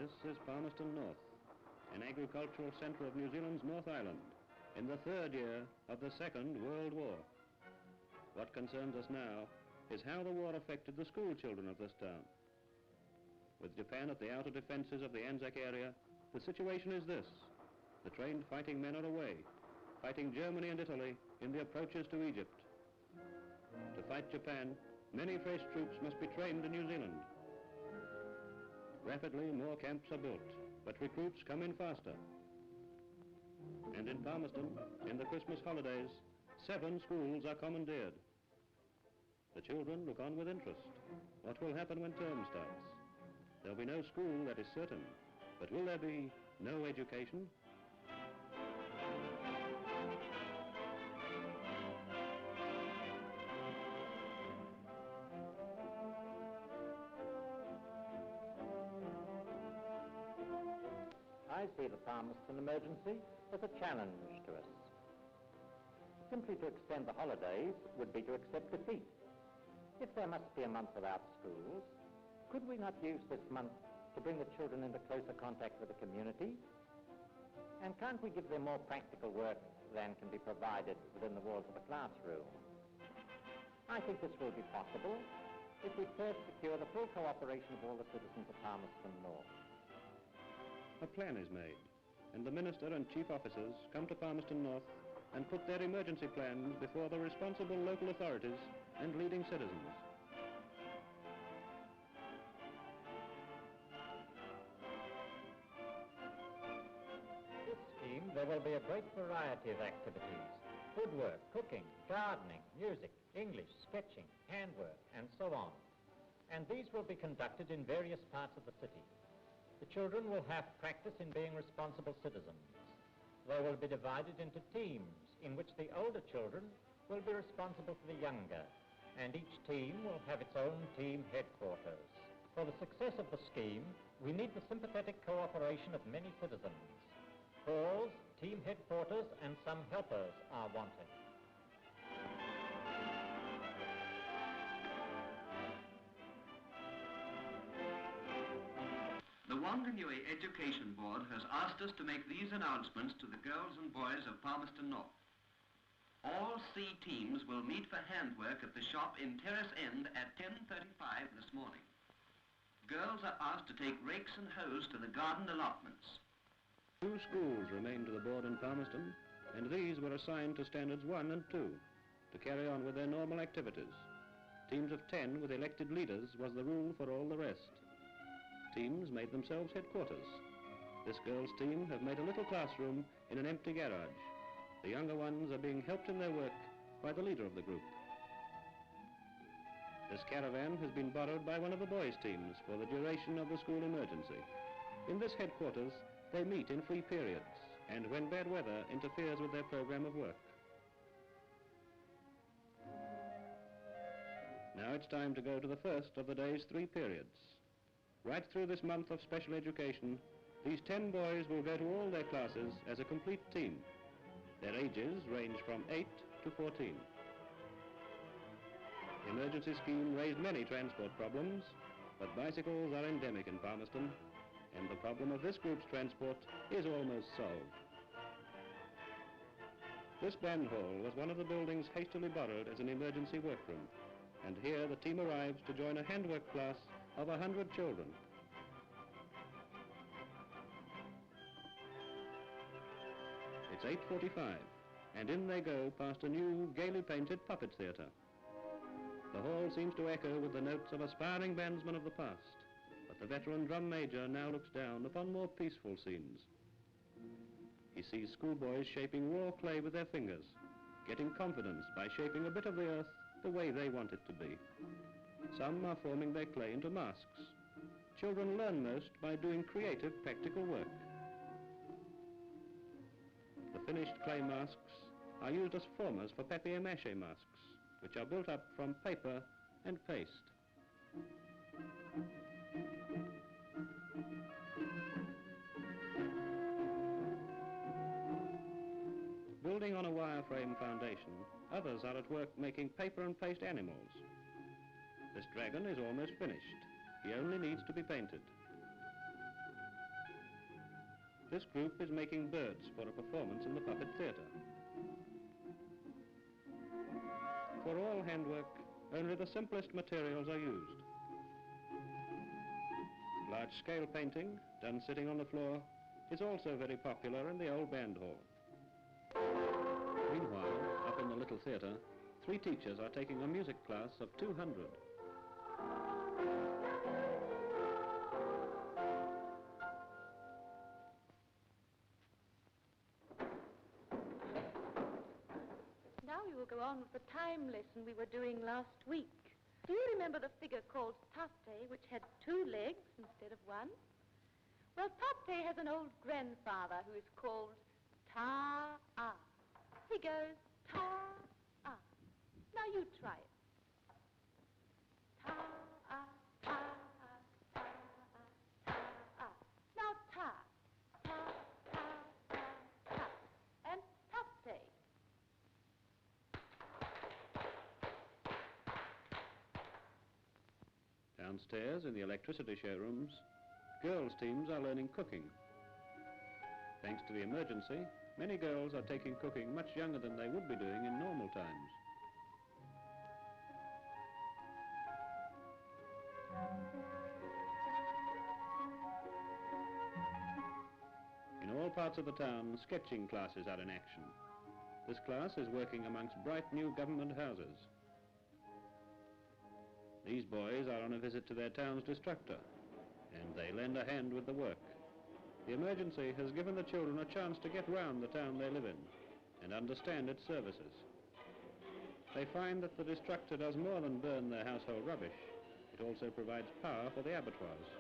This is Palmerston North, an agricultural centre of New Zealand's North Island, in the third year of the Second World War. What concerns us now is how the war affected the school children of this town. With Japan at the outer defences of the Anzac area, the situation is this. The trained fighting men are away, fighting Germany and Italy in the approaches to Egypt. To fight Japan, many fresh troops must be trained in New Zealand. Rapidly, more camps are built, but recruits come in faster. And in Palmerston, in the Christmas holidays, 7 schools are commandeered. The children look on with interest. What will happen when term starts? There'll be no school, that is certain, but will there be no education? I see the Palmerston emergency as a challenge to us. Simply to extend the holidays would be to accept defeat. If there must be a month without schools, could we not use this month to bring the children into closer contact with the community? And can't we give them more practical work than can be provided within the walls of a classroom? I think this will be possible if we first secure the full cooperation of all the citizens of Palmerston North. A plan is made, and the Minister and Chief Officers come to Palmerston North and put their emergency plans before the responsible local authorities and leading citizens. This scheme, there will be a great variety of activities: woodwork, cooking, gardening, music, English, sketching, handwork, and so on. And these will be conducted in various parts of the city. The children will have practice in being responsible citizens. They will be divided into teams in which the older children will be responsible for the younger, and each team will have its own team headquarters. For the success of the scheme, we need the sympathetic cooperation of many citizens. Halls, team headquarters, and some helpers are wanted. The Wanganui Education Board has asked us to make these announcements to the girls and boys of Palmerston North. All C teams will meet for handwork at the shop in Terrace End at 10:35 this morning. Girls are asked to take rakes and hoes to the garden allotments. 2 schools remain to the board in Palmerston, and these were assigned to standards 1 and 2 to carry on with their normal activities. Teams of 10 with elected leaders was the rule for all the rest. Teams made themselves headquarters. This girls' team have made a little classroom in an empty garage. The younger ones are being helped in their work by the leader of the group. This caravan has been borrowed by one of the boys' teams for the duration of the school emergency. In this headquarters, they meet in free periods and when bad weather interferes with their program of work. Now it's time to go to the first of the day's 3 periods. Right through this month of special education, these 10 boys will go to all their classes as a complete team. Their ages range from 8 to 14. The emergency scheme raised many transport problems, but bicycles are endemic in Palmerston, and the problem of this group's transport is almost solved. This band hall was one of the buildings hastily borrowed as an emergency workroom, and here the team arrives to join a handwork class of 100 children. It's 8:45, and in they go past a new, gaily painted puppet theatre. The hall seems to echo with the notes of aspiring bandsmen of the past, but the veteran drum major now looks down upon more peaceful scenes. He sees schoolboys shaping raw clay with their fingers, getting confidence by shaping a bit of the earth the way they want it to be. Some are forming their clay into masks. Children learn most by doing creative, practical work. The finished clay masks are used as formers for papier-mâché masks, which are built up from paper and paste. Building on a wireframe foundation, others are at work making paper and paste animals. This dragon is almost finished. He only needs to be painted. This group is making birds for a performance in the puppet theatre. For all handwork, only the simplest materials are used. Large-scale painting, done sitting on the floor, is also very popular in the old band hall. Meanwhile, up in the little theatre, 3 teachers are taking a music class of 200. Now we will go on with the time lesson we were doing last week. Do you remember the figure called tate, which had 2 legs instead of 1? Well, tate has an old grandfather who is called ta-a. He goes ta-a. Now you try it. Ta-a, ta-a, ta-a, ta-a. Now ta, ta, ta, ta, ta. And tate. Downstairs in the electricity showrooms, girls' teams are learning cooking. Thanks to the emergency, many girls are taking cooking much younger than they would be doing in normal times. In all parts of the town, sketching classes are in action. This class is working amongst bright new government houses. These boys are on a visit to their town's destructor, and they lend a hand with the work. The emergency has given the children a chance to get round the town they live in and understand its services. They find that the destructor does more than burn their household rubbish. It also provides power for the abattoirs.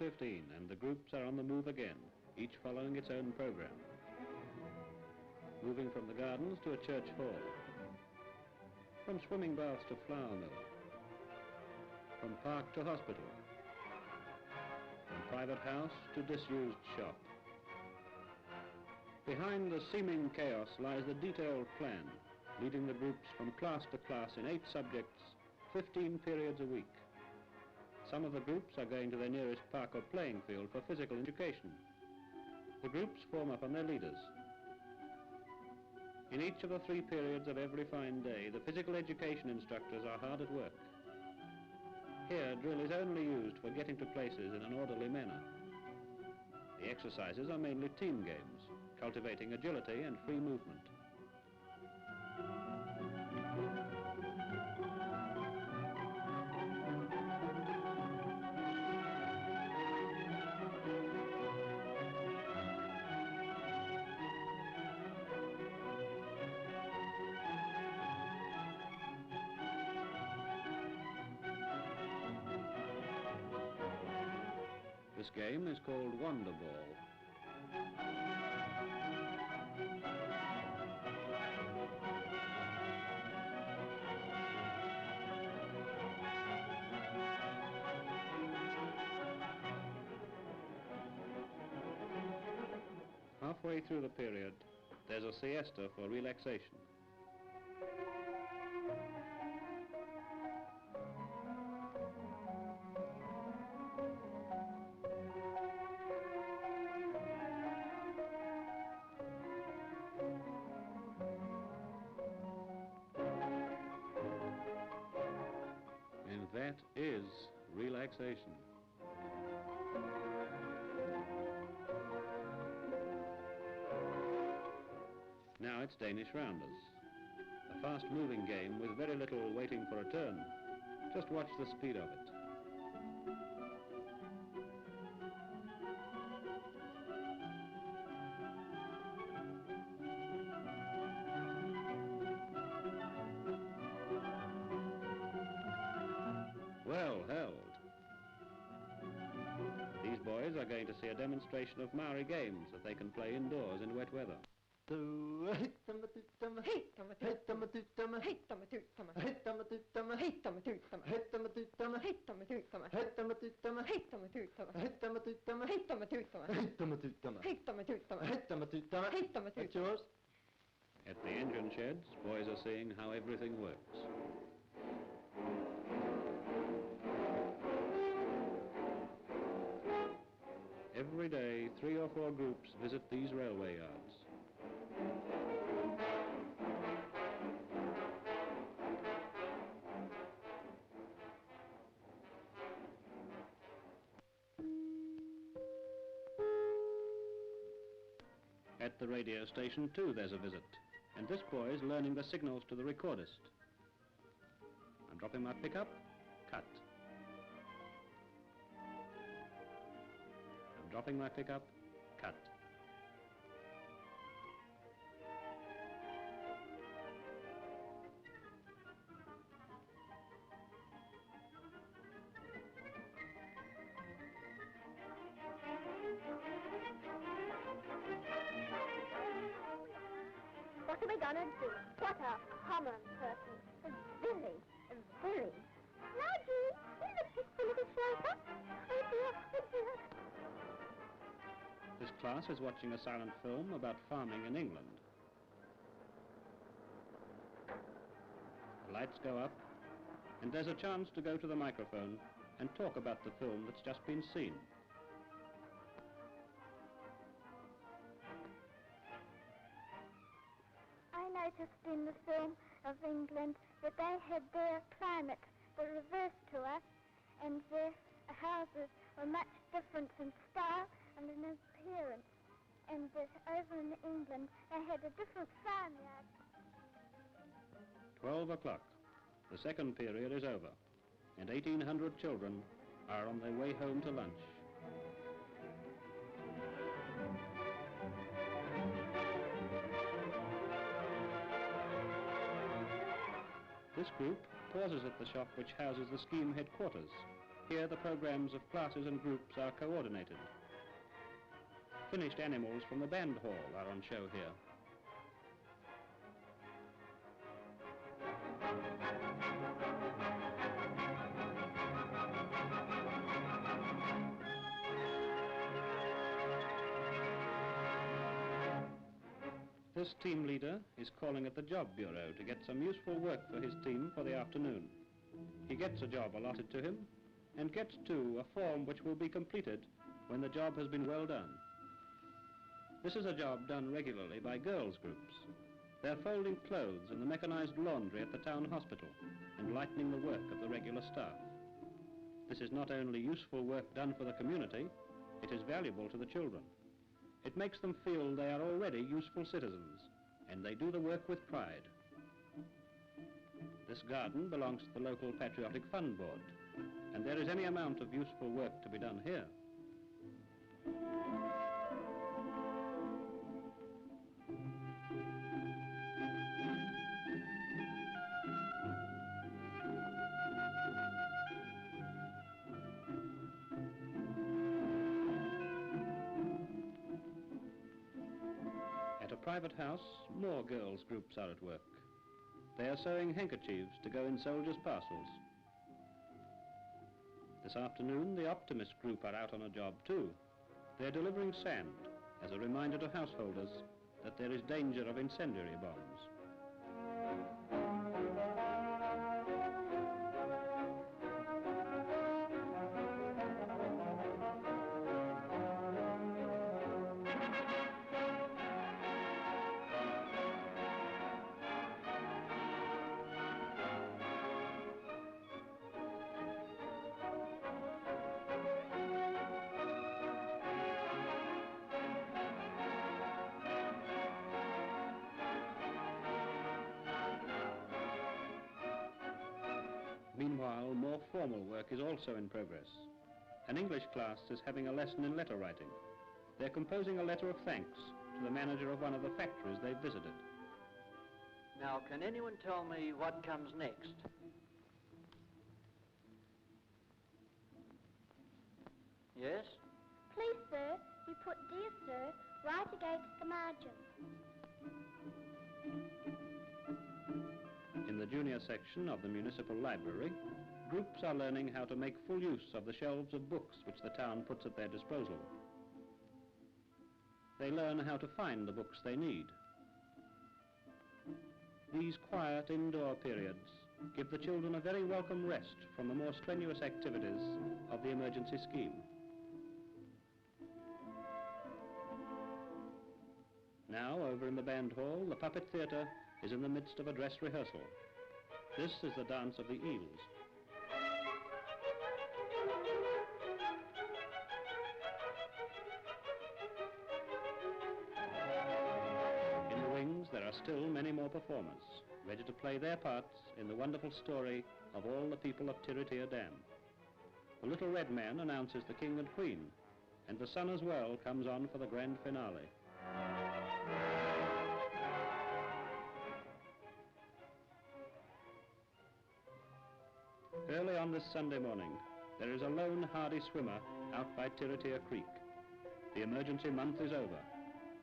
.15 and the groups are on the move again, each following its own program. Moving from the gardens to a church hall, from swimming baths to flour mill, from park to hospital, from private house to disused shop. Behind the seeming chaos lies the detailed plan, leading the groups from class to class in 8 subjects, 15 periods a week. Some of the groups are going to their nearest park or playing field for physical education. The groups form up on their leaders. In each of the 3 periods of every fine day, the physical education instructors are hard at work. Here, drill is only used for getting to places in an orderly manner. The exercises are mainly team games, cultivating agility and free movement. This game is called Wonder Ball. Halfway through the period, there's a siesta for relaxation. And that is relaxation. Now it's Danish rounders. A fast-moving game with very little waiting for a turn. Just watch the speed of it. Well held. These boys are going to see a demonstration of Maori games that they can play indoors in wet weather. At the engine sheds, boys are seeing how everything works. Every day, 3 or 4 groups visit these railway yards. At the radio station, too, there's a visit, and this boy is learning the signals to the recordist. I'm dropping my pickup, cut. I'm dropping my pickup, cut. What are we going to do? What a common person. Silly. Silly. Nigel, look at the little chauffeur. Oh dear, oh dear. This class is watching a silent film about farming in England. The lights go up, and there's a chance to go to the microphone and talk about the film that's just been seen. I noticed in the film of England that they had their climate the reverse to us, and their houses were much different in style and in appearance. And that over in England they had a different farmyard. 12 o'clock. The second period is over, and 1,800 children are on their way home to lunch. This group pauses at the shop which houses the scheme headquarters. Here the programs of classes and groups are coordinated. Finished animals from the band hall are on show here. This team leader is calling at the job bureau to get some useful work for his team for the afternoon. He gets a job allotted to him and gets too a form which will be completed when the job has been well done. This is a job done regularly by girls' groups. They're folding clothes in the mechanized laundry at the town hospital and lightening the work of the regular staff. This is not only useful work done for the community, it is valuable to the children. It makes them feel they are already useful citizens, and they do the work with pride. This garden belongs to the local Patriotic Fund Board, and there is any amount of useful work to be done here. At a private house, more girls' groups are at work. They are sewing handkerchiefs to go in soldiers' parcels. This afternoon, the Optimist group are out on a job too. They're delivering sand as a reminder to householders that there is danger of incendiary bombs. Meanwhile, more formal work is also in progress. An English class is having a lesson in letter writing. They're composing a letter of thanks to the manager of one of the factories they've visited. Now, can anyone tell me what comes next? Yes? Please, sir, you put dear sir right against the margin. In the junior section of the municipal library, groups are learning how to make full use of the shelves of books which the town puts at their disposal. They learn how to find the books they need. These quiet indoor periods give the children a very welcome rest from the more strenuous activities of the emergency scheme. Now, over in the band hall, the puppet theatre is in the midst of a dress rehearsal. This is the dance of the eels. In the wings, there are still many more performers, ready to play their parts in the wonderful story of all the people of Tiratea Dam. The little red man announces the king and queen, and the sun as well comes on for the grand finale. Early on this Sunday morning, there is a lone hardy swimmer out by Tiratea Creek. The emergency month is over,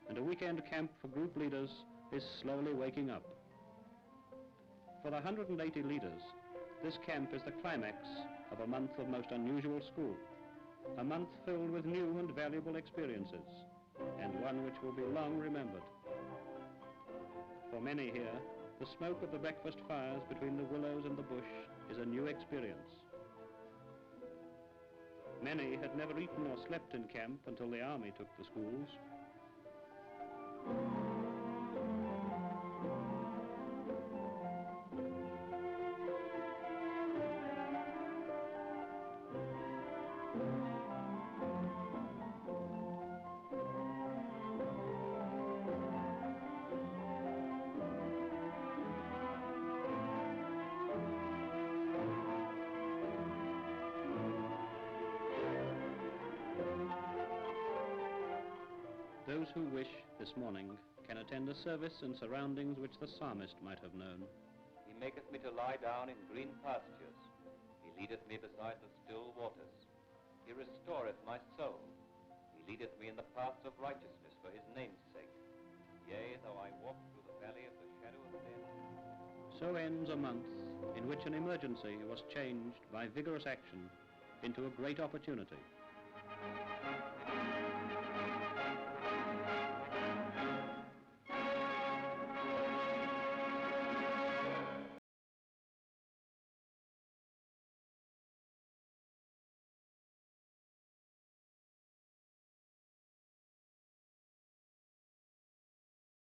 and a weekend camp for group leaders is slowly waking up. For the 180 leaders, this camp is the climax of a month of most unusual school, a month filled with new and valuable experiences, and one which will be long remembered. For many here, the smoke of the breakfast fires between the willows and the bush is a new experience. Many had never eaten or slept in camp until the army took the schools. Those who wish this morning can attend a service in surroundings which the psalmist might have known. He maketh me to lie down in green pastures. He leadeth me beside the still waters. He restoreth my soul. He leadeth me in the paths of righteousness for his name's sake. Yea, though I walk through the valley of the shadow of death. So ends a month in which an emergency was changed by vigorous action into a great opportunity.